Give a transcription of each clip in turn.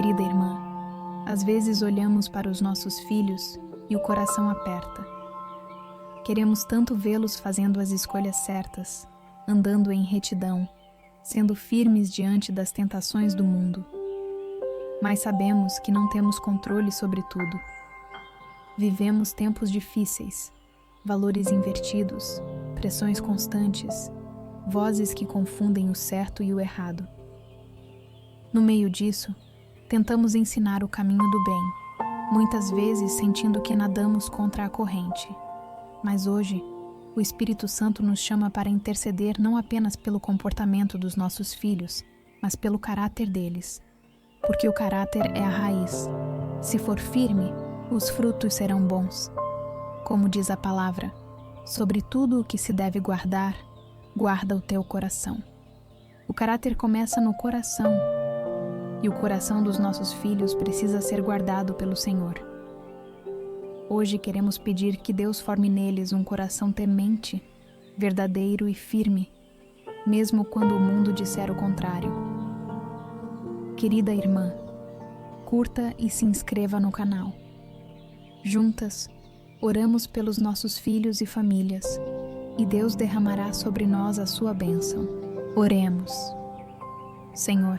Querida irmã, às vezes olhamos para os nossos filhos e o coração aperta. Queremos tanto vê-los fazendo as escolhas certas, andando em retidão, sendo firmes diante das tentações do mundo. Mas sabemos que não temos controle sobre tudo. Vivemos tempos difíceis, valores invertidos, pressões constantes, vozes que confundem o certo e o errado. No meio disso, tentamos ensinar o caminho do bem, muitas vezes sentindo que nadamos contra a corrente. Mas hoje, o Espírito Santo nos chama para interceder não apenas pelo comportamento dos nossos filhos, mas pelo caráter deles. Porque o caráter é a raiz. Se for firme, os frutos serão bons. Como diz a palavra, sobre tudo o que se deve guardar, guarda o teu coração. O caráter começa no coração, e o coração dos nossos filhos precisa ser guardado pelo Senhor. Hoje queremos pedir que Deus forme neles um coração temente, verdadeiro e firme, mesmo quando o mundo disser o contrário. Querida irmã, curta e se inscreva no canal. Juntas, oramos pelos nossos filhos e famílias, e Deus derramará sobre nós a sua bênção. Oremos. Senhor,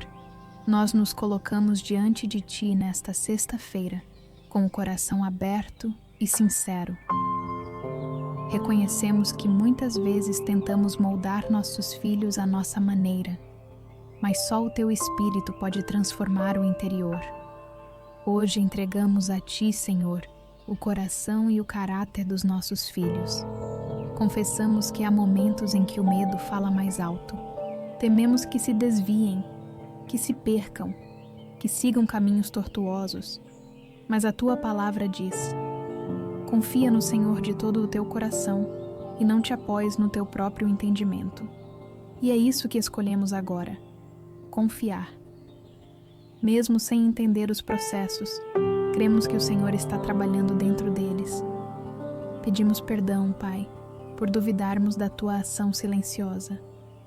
nós nos colocamos diante de Ti nesta sexta-feira, com o coração aberto e sincero. Reconhecemos que muitas vezes tentamos moldar nossos filhos à nossa maneira, mas só o Teu Espírito pode transformar o interior. Hoje entregamos a Ti, Senhor, o coração e o caráter dos nossos filhos. Confessamos que há momentos em que o medo fala mais alto. Tememos que se desviem, que se percam, que sigam caminhos tortuosos. Mas a Tua palavra diz: confia no Senhor de todo o teu coração e não te apoies no teu próprio entendimento. E é isso que escolhemos agora: confiar. Mesmo sem entender os processos, cremos que o Senhor está trabalhando dentro deles. Pedimos perdão, Pai, por duvidarmos da Tua ação silenciosa.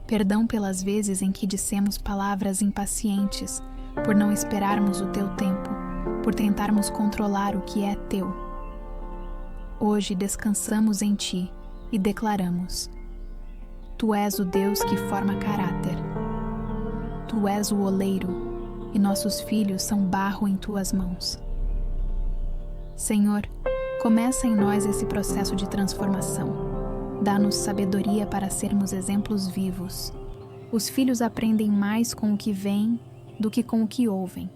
Perdão pelas vezes em que dissemos palavras impacientes, por não esperarmos o Teu tempo, por tentarmos controlar o que é Teu. Hoje descansamos em Ti e declaramos: Tu és o Deus que forma caráter. Tu és o oleiro, e nossos filhos são barro em Tuas mãos. Senhor, começa em nós esse processo de transformação. Dá-nos sabedoria para sermos exemplos vivos. Os filhos aprendem mais com o que veem do que com o que ouvem.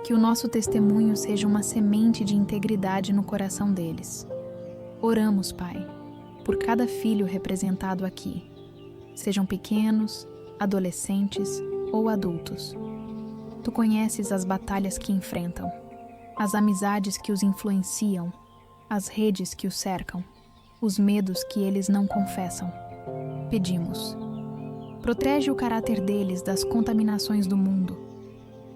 Que o nosso testemunho seja uma semente de integridade no coração deles. Oramos, Pai, por cada filho representado aqui, sejam pequenos, adolescentes ou adultos. Tu conheces as batalhas que enfrentam, as amizades que os influenciam, as redes que os cercam, os medos que eles não confessam. Pedimos: protege o caráter deles das contaminações do mundo.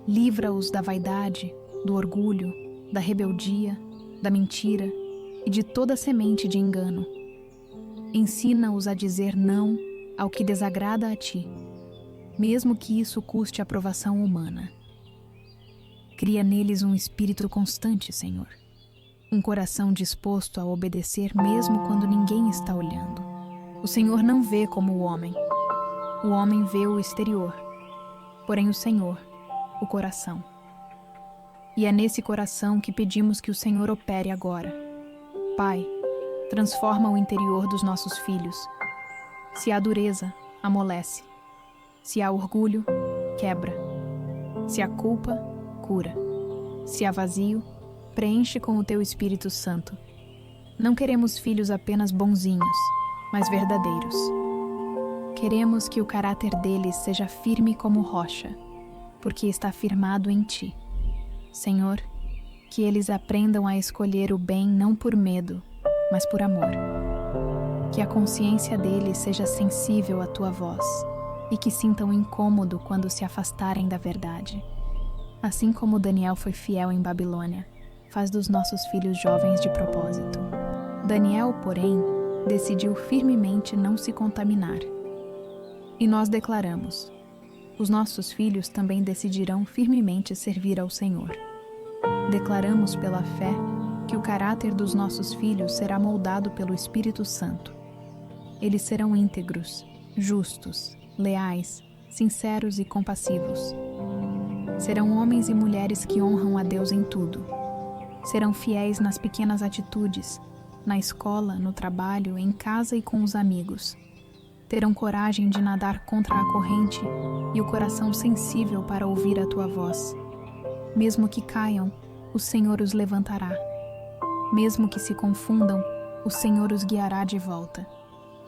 Livra-os da vaidade, do orgulho, da rebeldia, da mentira e de toda semente de engano. Ensina-os a dizer não ao que desagrada a Ti, mesmo que isso custe a aprovação humana. Cria neles um espírito constante, Senhor. Um coração disposto a obedecer mesmo quando ninguém está olhando. O Senhor não vê como o homem. O homem vê o exterior, porém o Senhor, o coração. E é nesse coração que pedimos que o Senhor opere agora. Pai, transforma o interior dos nossos filhos. Se há dureza, amolece. Se há orgulho, quebra. Se há culpa, cura. Se há vazio, preenche com o Teu Espírito Santo. Não queremos filhos apenas bonzinhos, mas verdadeiros. Queremos que o caráter deles seja firme como rocha, porque está firmado em Ti. Senhor, que eles aprendam a escolher o bem não por medo, mas por amor. Que a consciência deles seja sensível à Tua voz e que sintam incômodo quando se afastarem da verdade. Assim como Daniel foi fiel em Babilônia, faz dos nossos filhos jovens de propósito. Daniel, porém, decidiu firmemente não se contaminar. E nós declaramos: Os nossos filhos também decidirão firmemente servir ao Senhor. Declaramos pela fé que o caráter dos nossos filhos será moldado pelo Espírito Santo. Eles serão íntegros, justos, leais, sinceros e compassivos. Serão homens e mulheres que honram a Deus em tudo. Serão fiéis nas pequenas atitudes, na escola, no trabalho, em casa e com os amigos. Terão coragem de nadar contra a corrente e o coração sensível para ouvir a tua voz. Mesmo que caiam, o Senhor os levantará. Mesmo que se confundam, o Senhor os guiará de volta.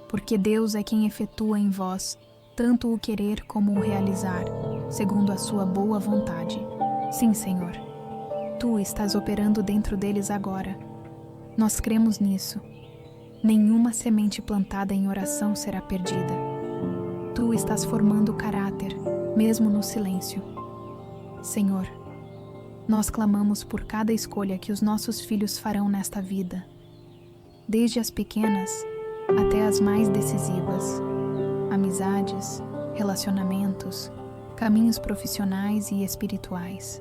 Porque Deus é quem efetua em vós tanto o querer como o realizar, segundo a sua boa vontade. Sim, Senhor. Tu estás operando dentro deles agora. Nós cremos nisso. Nenhuma semente plantada em oração será perdida. Tu estás formando caráter, mesmo no silêncio. Senhor, nós clamamos por cada escolha que os nossos filhos farão nesta vida, desde as pequenas até as mais decisivas. Amizades, relacionamentos, caminhos profissionais e espirituais.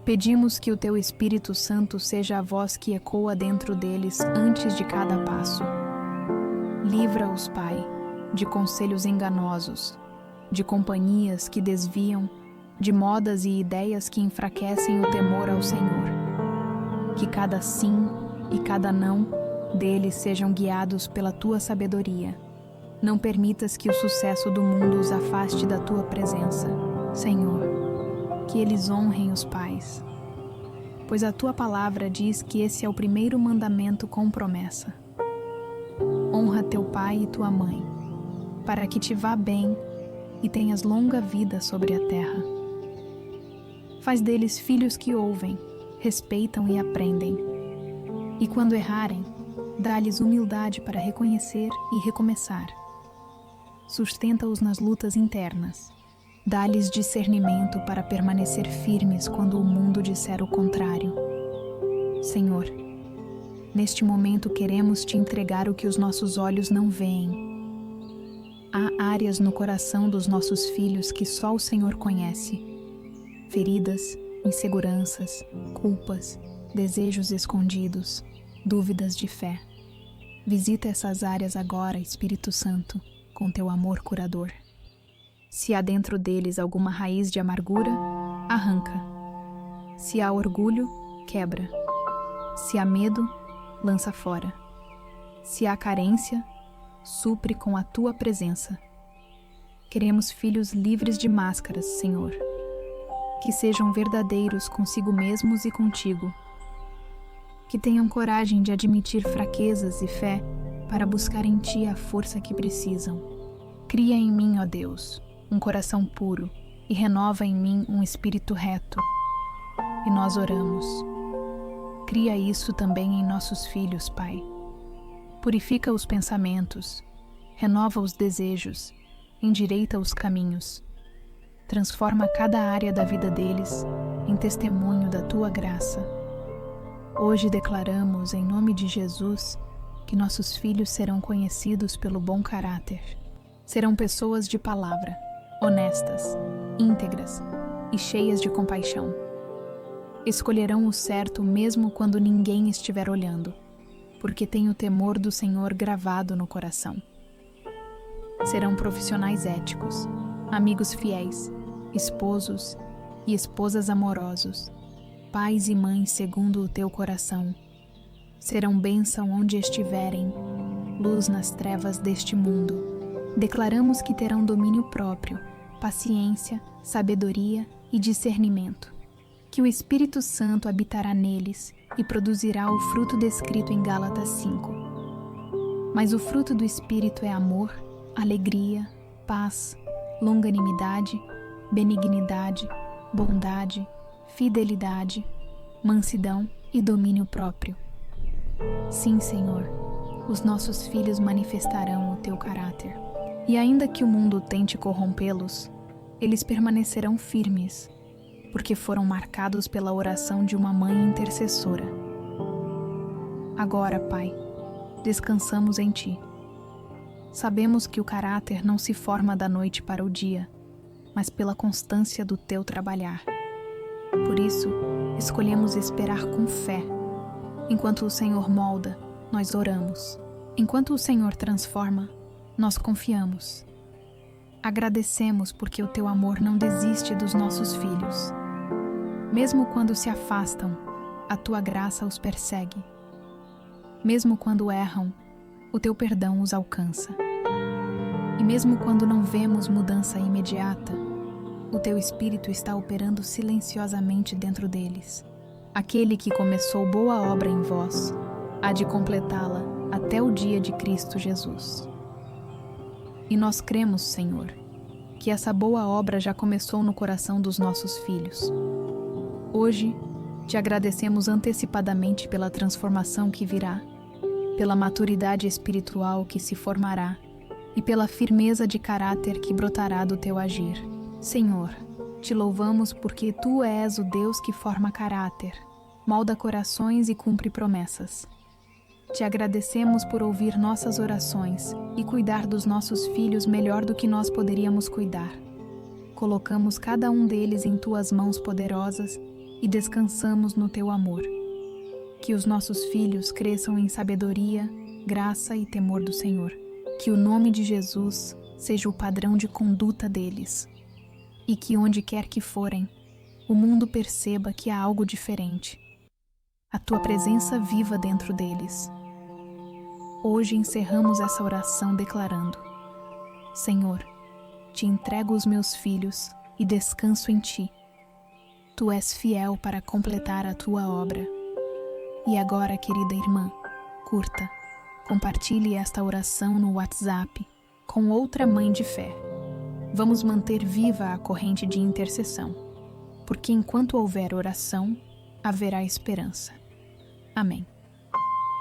Pedimos que o Teu Espírito Santo seja a voz que ecoa dentro deles antes de cada passo. Livra-os, Pai, de conselhos enganosos, de companhias que desviam, de modas e ideias que enfraquecem o temor ao Senhor. Que cada sim e cada não deles sejam guiados pela Tua sabedoria. Não permitas que o sucesso do mundo os afaste da Tua presença, Senhor. Que eles honrem os pais, pois a Tua palavra diz que esse é o primeiro mandamento com promessa. Honra teu pai e tua mãe, para que te vá bem e tenhas longa vida sobre a terra. Faz deles filhos que ouvem, respeitam e aprendem. E quando errarem, dá-lhes humildade para reconhecer e recomeçar. Sustenta-os nas lutas internas. Dá-lhes discernimento para permanecer firmes quando o mundo disser o contrário. Senhor, neste momento queremos Te entregar o que os nossos olhos não veem. Há áreas no coração dos nossos filhos que só o Senhor conhece. Feridas, inseguranças, culpas, desejos escondidos, dúvidas de fé. Visita essas áreas agora, Espírito Santo, com Teu amor curador. Se há dentro deles alguma raiz de amargura, arranca. Se há orgulho, quebra. Se há medo, lança fora. Se há carência, supre com a Tua presença. Queremos filhos livres de máscaras, Senhor. Que sejam verdadeiros consigo mesmos e contigo. Que tenham coragem de admitir fraquezas e fé para buscar em Ti a força que precisam. Cria em mim, ó Deus, um coração puro e renova em mim um espírito reto. E nós oramos. Cria isso também em nossos filhos, Pai. Purifica os pensamentos, renova os desejos, endireita os caminhos. Transforma cada área da vida deles em testemunho da Tua graça. Hoje declaramos, em nome de Jesus, que nossos filhos serão conhecidos pelo bom caráter. Serão pessoas de palavra, honestas, íntegras e cheias de compaixão. Escolherão o certo mesmo quando ninguém estiver olhando, porque têm o temor do Senhor gravado no coração. Serão profissionais éticos, amigos fiéis, esposos e esposas amorosos, pais e mães segundo o Teu coração. Serão bênção onde estiverem, luz nas trevas deste mundo. Declaramos que terão domínio próprio, paciência, sabedoria e discernimento. Que o Espírito Santo habitará neles e produzirá o fruto descrito em Gálatas 5. Mas o fruto do Espírito é amor, alegria, paz, longanimidade, benignidade, bondade, fidelidade, mansidão e domínio próprio. Sim, Senhor, os nossos filhos manifestarão o Teu caráter. E ainda que o mundo tente corrompê-los, eles permanecerão firmes, porque foram marcados pela oração de uma mãe intercessora. Agora, Pai, descansamos em Ti. Sabemos que o caráter não se forma da noite para o dia, mas pela constância do teu trabalhar. Por isso, escolhemos esperar com fé. Enquanto o Senhor molda, nós oramos. Enquanto o Senhor transforma, nós confiamos. Agradecemos porque o teu amor não desiste dos nossos filhos. Mesmo quando se afastam, a tua graça os persegue. Mesmo quando erram, o teu perdão os alcança. E mesmo quando não vemos mudança imediata, o teu Espírito está operando silenciosamente dentro deles. Aquele que começou boa obra em vós, há de completá-la até o dia de Cristo Jesus. E nós cremos, Senhor, que essa boa obra já começou no coração dos nossos filhos. Hoje, te agradecemos antecipadamente pela transformação que virá, pela maturidade espiritual que se formará e pela firmeza de caráter que brotará do teu agir. Senhor, te louvamos porque tu és o Deus que forma caráter, molda corações e cumpre promessas. Te agradecemos por ouvir nossas orações e cuidar dos nossos filhos melhor do que nós poderíamos cuidar. Colocamos cada um deles em tuas mãos poderosas e descansamos no teu amor. Que os nossos filhos cresçam em sabedoria, graça e temor do Senhor. Que o nome de Jesus seja o padrão de conduta deles. E que onde quer que forem, o mundo perceba que há algo diferente. A tua presença viva dentro deles. Hoje encerramos essa oração declarando: Senhor, te entrego os meus filhos e descanso em ti. Tu és fiel para completar a tua obra. E agora, querida irmã, curta, compartilhe esta oração no WhatsApp com outra mãe de fé. Vamos manter viva a corrente de intercessão, porque enquanto houver oração, haverá esperança. Amém.